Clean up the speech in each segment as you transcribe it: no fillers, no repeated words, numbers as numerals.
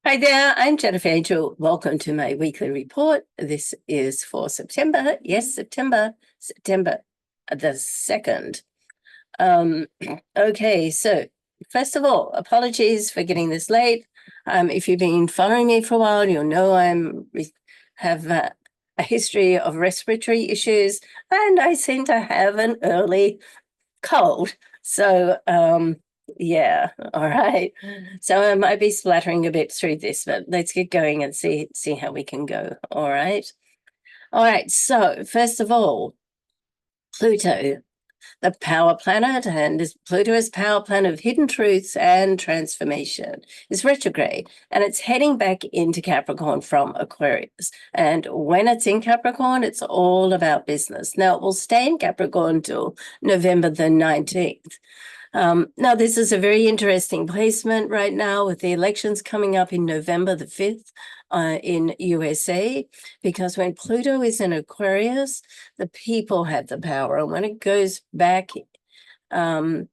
Hi there, I'm Jennifer Angel. Welcome to my weekly report. This is for September. Yes, September the 2nd. Okay, so first of all, apologies for getting this late. If you've been following me for a while, you'll know have a history of respiratory issues, and I seem to have an early cold. So, yeah, all right. So I might be splattering a bit through this, but let's get going and see how we can go. All right. All right. So first of all, Pluto, the power planet, and Pluto is power planet of hidden truths and transformation, is retrograde, and it's heading back into Capricorn from Aquarius. And when it's in Capricorn, it's all about business. Now, it will stay in Capricorn till November the 19th. Now, this is a very interesting placement right now with the elections coming up in November the 5th in USA, because when Pluto is in Aquarius, the people have the power. And when it goes back, when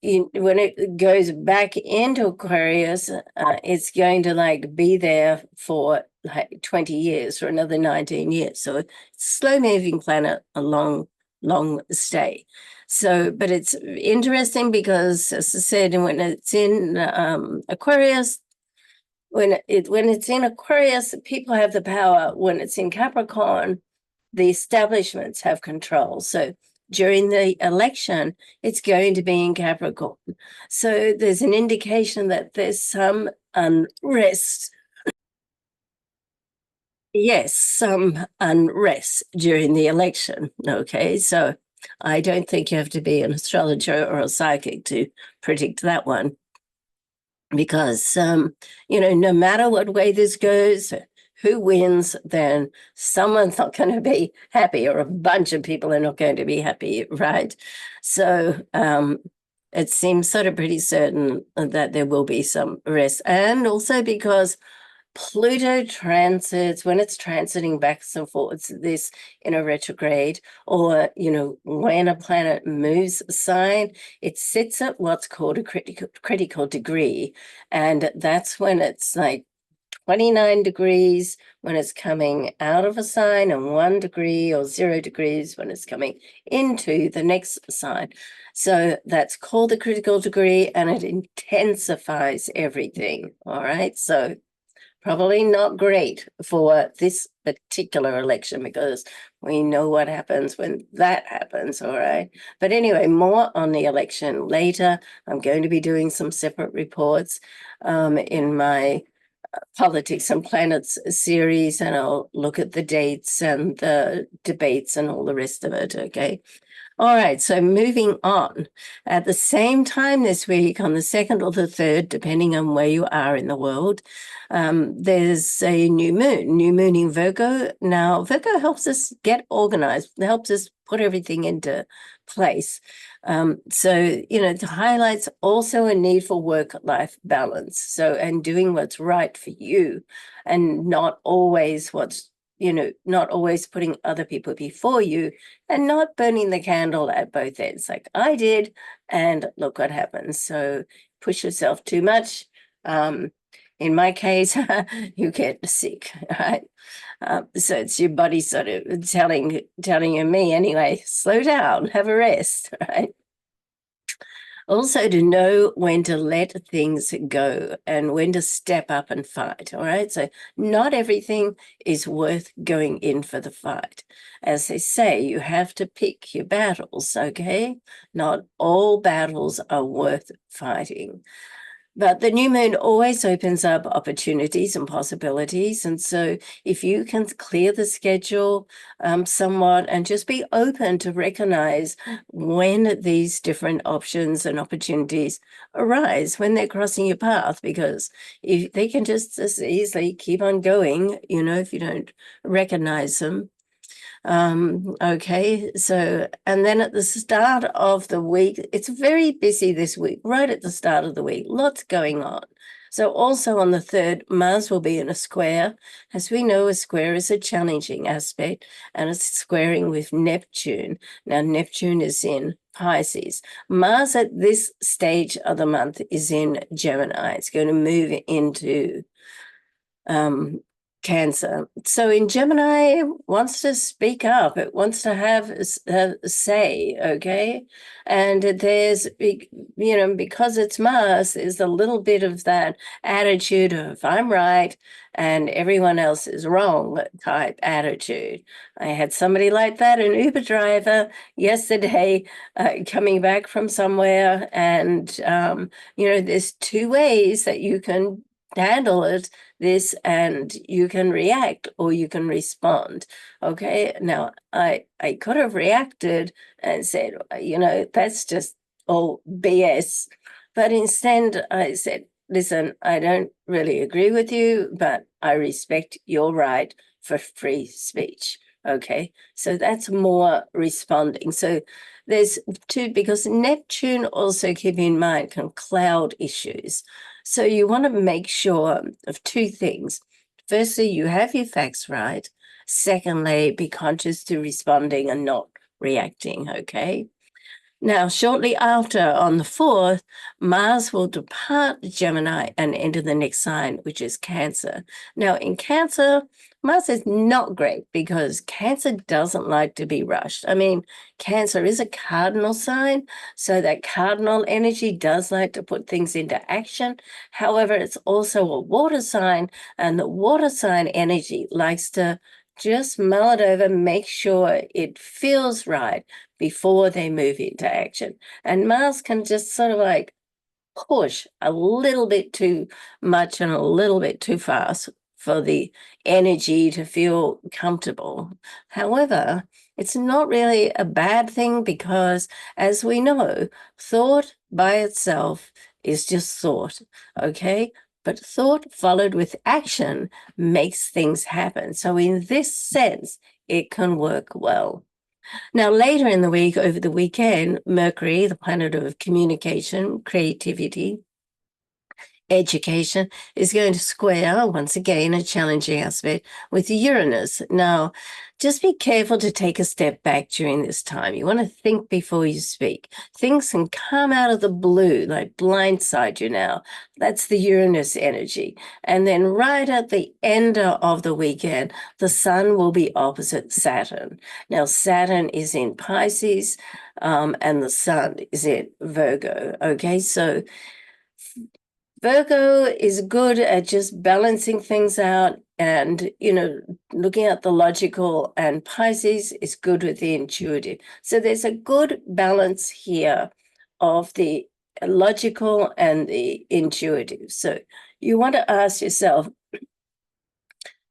it goes back into Aquarius, it's going to be there for 20 years or another 19 years. So it's a slow-moving planet, a long stay. So, but it's interesting because, as I said, when it's in Aquarius, when it's in Aquarius, people have the power. When it's in Capricorn, the establishments have control. So during the election, it's going to be in Capricorn. So there's an indication that there's some unrest. Yes, some unrest during the election. Okay, so I don't think you have to be an astrologer or a psychic to predict that one, because, no matter what way this goes, who wins, then someone's not going to be happy, or a bunch of people are not going to be happy, right? So it seems sort of pretty certain that there will be some rest. And also because Pluto transits, when it's transiting back and forwards, this in a retrograde, or, when a planet moves a sign, it sits at what's called a critical degree. And that's when it's like 29 degrees when it's coming out of a sign, and 1 degree or 0 degrees when it's coming into the next sign. So that's called the critical degree, and it intensifies everything. All right. So probably not great for this particular election, because we know what happens when that happens, all right? But anyway, more on the election later. I'm going to be doing some separate reports in my Politics and Planets series, and I'll look at the dates and the debates and all the rest of it, okay? All right, so moving on. At the same time this week, on the 2nd or the 3rd, depending on where you are in the world, there's a new moon in Virgo. Now, Virgo helps us get organized, helps us put everything into place. So, it highlights also a need for work-life balance. So, and doing what's right for you, and not always not always putting other people before you, and not burning the candle at both ends like I did, and look what happens. So push yourself too much. In my case, you get sick, right? So it's your body sort of telling me anyway, slow down, have a rest, right? Also, to know when to let things go and when to step up and fight, all right? So not everything is worth going in for the fight. As they say, you have to pick your battles, okay? Not all battles are worth fighting. But the new moon always opens up opportunities and possibilities. And so if you can clear the schedule somewhat, and just be open to recognize when these different options and opportunities arise, when they're crossing your path, because if they can just as easily keep on going, if you don't recognize them. Okay, so, and then at the start of the week, it's very busy this week, right at the start of the week, lots going on. So also on the 3rd, Mars will be in a square. As we know, a square is a challenging aspect, and it's squaring with Neptune. Now, Neptune is in Pisces. Mars at this stage of the month is in Gemini. It's going to move into Cancer. So in Gemini, it wants to speak up. It wants to have a say, okay? And there's, because it's Mars, there's a little bit of that attitude of I'm right and everyone else is wrong type attitude. I had somebody like that, an Uber driver, yesterday, coming back from somewhere, and, there's two ways that you can handle it, and you can react or you can respond. Okay. Now I could have reacted and said, that's just all BS. But instead I said, listen, I don't really agree with you, but I respect your right for free speech. Okay. So that's more responding. So there's two, because Neptune, also keep in mind, can cloud issues. So you want to make sure of two things. Firstly, you have your facts right. Secondly, be conscious to responding and not reacting, okay? Now, shortly after, on the 4th, Mars will depart Gemini and enter the next sign, which is Cancer. Now, in Cancer, Mars is not great because Cancer doesn't like to be rushed. I mean, Cancer is a cardinal sign, so that cardinal energy does like to put things into action. However, it's also a water sign, and the water sign energy likes to just mull it over, make sure it feels right before they move into action. And Mars can just sort of like push a little bit too much and a little bit too fast for the energy to feel comfortable. However, it's not really a bad thing because, as we know, thought by itself is just thought, okay? But thought followed with action makes things happen. So in this sense, it can work well. Now, later in the week, over the weekend, Mercury, the planet of communication, creativity, education, is going to square, once again, a challenging aspect with Uranus. Now, just be careful to take a step back during this time. You want to think before you speak. Things can come out of the blue, like blindside you now. That's the Uranus energy. And then right at the end of the weekend, the sun will be opposite Saturn. Now, Saturn is in Pisces, and the sun is in Virgo. Okay, so Virgo is good at just balancing things out and, looking at the logical, and Pisces is good with the intuitive. So there's a good balance here of the logical and the intuitive. So you want to ask yourself,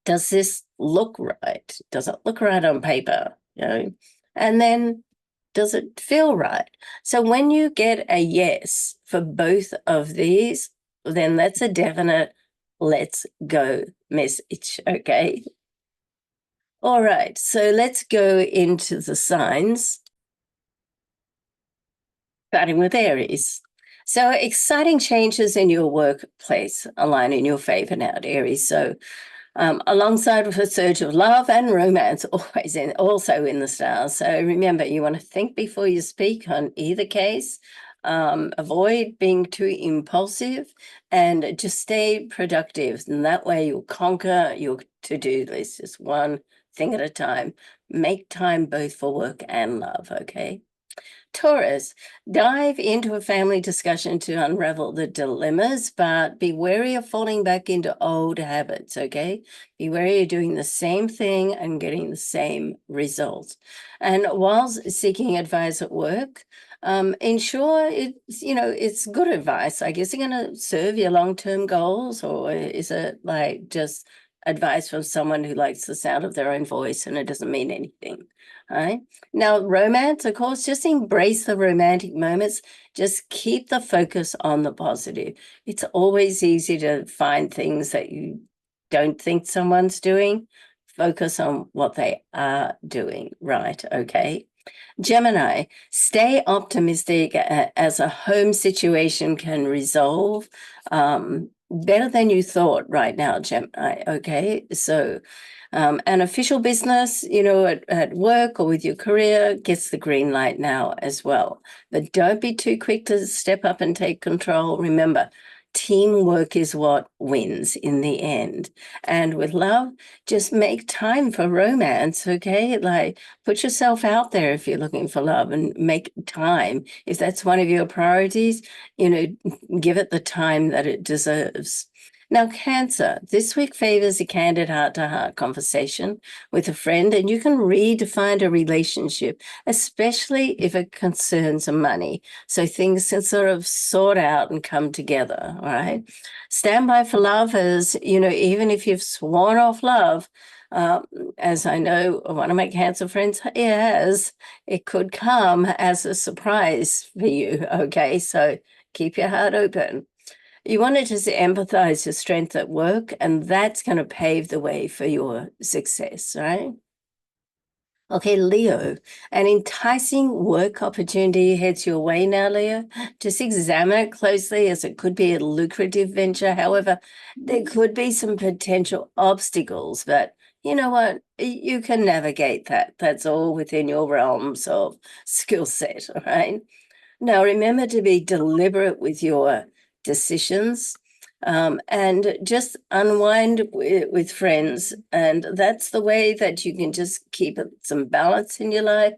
does this look right? Does it look right on paper? And then does it feel right? So when you get a yes for both of these, then that's a definite let's go message, okay? All right, so let's go into the signs, starting with Aries. So exciting changes in your workplace align in your favor now, Aries. So alongside with a surge of love and romance, also in the stars. So remember, you want to think before you speak on either case. Avoid being too impulsive and just stay productive. And that way you'll conquer your to-do list, just one thing at a time. Make time both for work and love, okay? Taurus, dive into a family discussion to unravel the dilemmas, but be wary of falling back into old habits, okay? Be wary of doing the same thing and getting the same results. And whilst seeking advice at work, ensure it's good advice. I guess you're going to serve your long-term goals, or is it like just advice from someone who likes the sound of their own voice and it doesn't mean anything? All right. Now, romance, of course, just embrace the romantic moments. Just keep the focus on the positive. It's always easy to find things that you don't think someone's doing. Focus on what they are doing, right? Okay. Gemini, stay optimistic as a home situation can resolve better than you thought right now, Gemini. Okay. So, an official business, at work or with your career gets the green light now as well. But don't be too quick to step up and take control. Remember, teamwork is what wins in the end. And with love, just make time for romance, okay? Like, put yourself out there if you're looking for love and make time. If that's one of your priorities, give it the time that it deserves. Now, Cancer, this week favors a candid heart-to-heart conversation with a friend, and you can redefine a relationship, especially if it concerns money. So things can sort of sort out and come together, all right? Stand by for love is, even if you've sworn off love, as I know one of my Cancer friends has, it could come as a surprise for you, okay? So keep your heart open. You want to just empathize your strength at work, and that's going to pave the way for your success, right? Okay, Leo, an enticing work opportunity heads your way now, Leo. Just examine it closely as it could be a lucrative venture. However, there could be some potential obstacles, but you know what? You can navigate that. That's all within your realms of skill set, all right? Now, remember to be deliberate with your decisions, and just unwind with friends. And that's the way that you can just keep some balance in your life.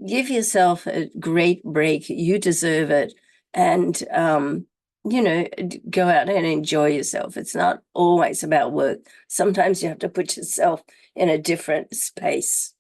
Give yourself a great break. You deserve it. And, go out and enjoy yourself. It's not always about work. Sometimes you have to put yourself in a different space.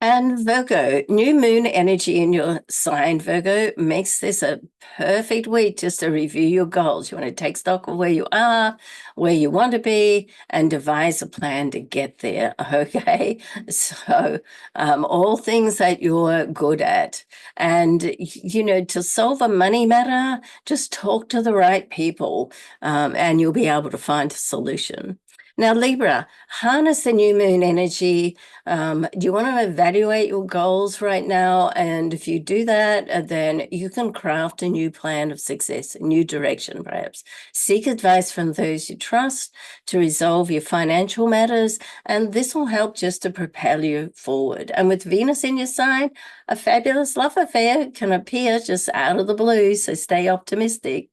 And Virgo, new moon energy in your sign, Virgo, makes this a perfect week just to review your goals. You want to take stock of where you are, where you want to be, and devise a plan to get there, okay? So all things that you're good at. And, to solve a money matter, just talk to the right people, and you'll be able to find a solution. Now, Libra, harness the new moon energy. Do you want to evaluate your goals right now? And if you do that, then you can craft a new plan of success, a new direction, perhaps. Seek advice from those you trust to resolve your financial matters, and this will help just to propel you forward. And with Venus in your sign, a fabulous love affair can appear just out of the blue, so stay optimistic.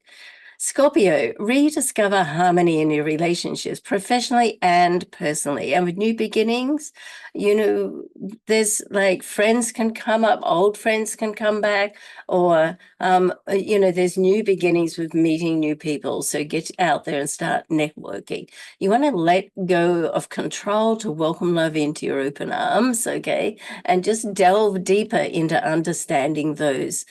Scorpio, rediscover harmony in your relationships, professionally and personally. And with new beginnings, there's like friends can come up, old friends can come back, or, there's new beginnings with meeting new people. So get out there and start networking. You want to let go of control to welcome love into your open arms, okay? And just delve deeper into understanding those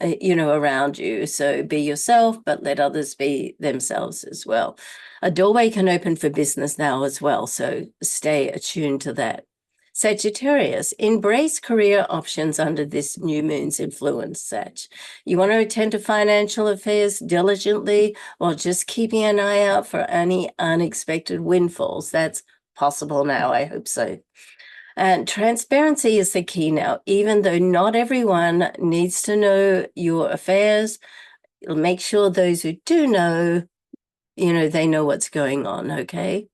around you. So be yourself, but let others be themselves as well. A doorway can open for business now as well. So stay attuned to that. Sagittarius, embrace career options under this new moon's influence, Sag. You want to attend to financial affairs diligently while just keeping an eye out for any unexpected windfalls. That's possible now. I hope so. And transparency is the key now. Even though not everyone needs to know your affairs, make sure those who do know, they know what's going on, okay?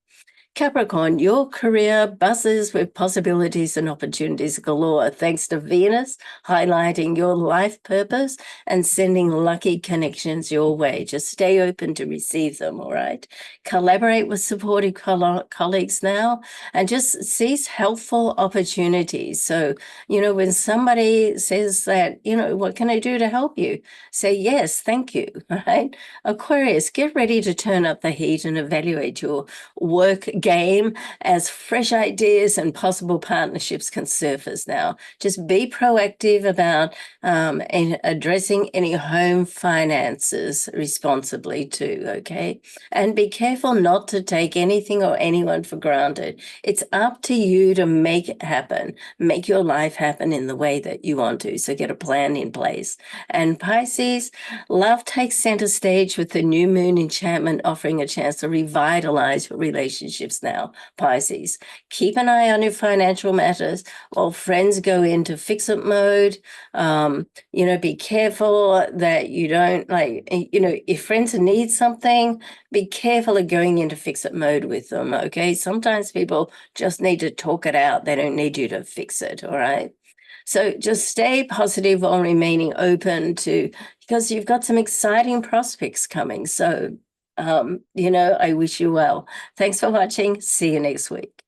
Capricorn, your career buzzes with possibilities and opportunities galore, thanks to Venus highlighting your life purpose and sending lucky connections your way. Just stay open to receive them, all right? Collaborate with supportive colleagues now and just seize helpful opportunities. So, when somebody says that, what can I do to help you? Say, yes, thank you, right? Aquarius, get ready to turn up the heat and evaluate your work game as fresh ideas and possible partnerships can surface now. Just be proactive about addressing any home finances responsibly too, okay? And be careful not to take anything or anyone for granted. It's up to you to make it happen, make your life happen in the way that you want to. So get a plan in place. And Pisces, love takes center stage with the new moon enchantment offering a chance to revitalize your relationships now, Pisces. Keep an eye on your financial matters while friends go into fix-it mode. Be careful that you don't if friends need something, be careful of going into fix-it mode with them, okay? Sometimes people just need to talk it out. They don't need you to fix it, all right? So just stay positive while remaining open to, because you've got some exciting prospects coming. So, I wish you well. Thanks for watching. See you next week.